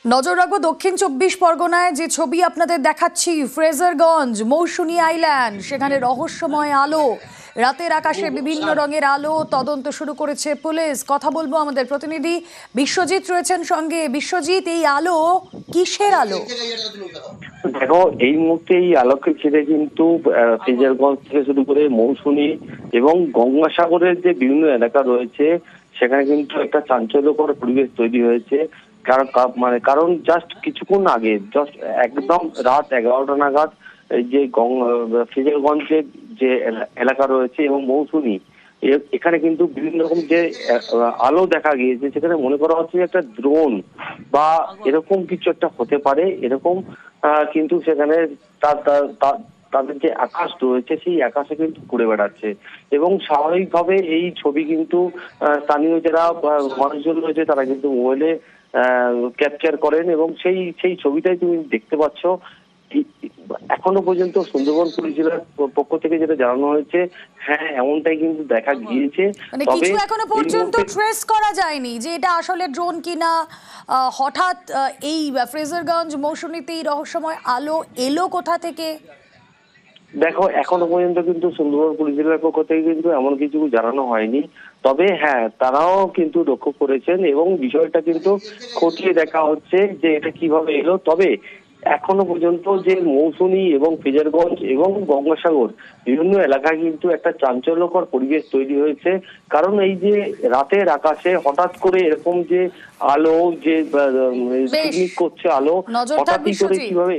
নজর রাখবো দক্ষিণ ২৪ পরগনায় যে ছবি আপনাদের দেখাচ্ছি, ফ্রেজারগঞ্জ মৌসুনী আইল্যান্ড, সেখানে রহস্যময় আলো, রাতের আকাশে বিভিন্ন রঙের আলো। তদন্ত শুরু করেছে পুলিশ। কথা বলবো আমাদের প্রতিনিধি বিশ্বজিৎ রয়েছেন সঙ্গে। বিশ্বজিৎ, এই আলো কিসের আলো? দেখো, এই মুহূর্তে এই আলোকে ঘিরে কিন্তু ফ্রেজারগঞ্জ থেকে শুরু করে মৌসুনী এবং গঙ্গাসাগরের যে বিভিন্ন এলাকা রয়েছে সেখানে কিন্তু একটা চাঞ্চল্যকর পরিবেশ তৈরি হয়েছে। কারণ জাস্ট কিছুক্ষণ আগে, জাস্ট একদম রাত 11টা নাগাদ এই যে ফ্রেজারগঞ্জের যে এলাকা রয়েছে এবং মৌসুনী, এখানে কিন্তু বিভিন্ন রকম যে আলো দেখা গিয়েছে, সেখানে মনে করা হচ্ছে যে একটা ড্রোন বা এরকম কিছু একটা হতে পারে। এরকম কিন্তু সেখানে তাদের যে আকাশ রয়েছে সেই আকাশে কিন্তু ঘুরে বেড়াচ্ছে এবং স্বাভাবিকভাবে এই ছবি কিন্তু স্থানীয় যারা মানুষজন রয়েছে তারা কিন্তু মোবাইলে ক্যাপচার করেন এবং সেই ছবিটাই তুমি দেখতে পাচ্ছ। এখনো পর্যন্ত সুন্দরবন পুলিশ জেলার পক্ষ থেকে যেটা জানানো হয়েছে, হ্যাঁ এমনটাই কিন্তু দেখা গিয়েছে। মানে কিছু এখনো পর্যন্ত ট্রেস করা যায়নি যে এটা আসলে ড্রোন কিনা। হঠাৎ এই ফ্রেজারগঞ্জ মৌসুমীতে এই রহস্যময় আলো এলো কোথা থেকে? দেখো, এখনো পর্যন্ত কিন্তু সুন্দরবন পুলিশ জেলার পক্ষ থেকে কিন্তু এমন কিছু জানানো হয়নি। তবে হ্যাঁ, তারাও কিন্তু লক্ষ্য করেছেন এবং বিষয়টা কিন্তু খতিয়ে দেখা হচ্ছে যে এটা কিভাবে এলো। তবে এখনো পর্যন্ত যে মৌসুমী এবং ফ্রেজারগঞ্জ এবং গঙ্গাসাগর বিভিন্ন এলাকায় কিন্তু একটা চাঞ্চল্যকর পরিবেশ তৈরি হয়েছে। কারণ এই যে রাতের আকাশে হঠাৎ করে এরকম যে আলো, যে ঝিকমিক করছে আলো, হঠাৎই করে কিভাবে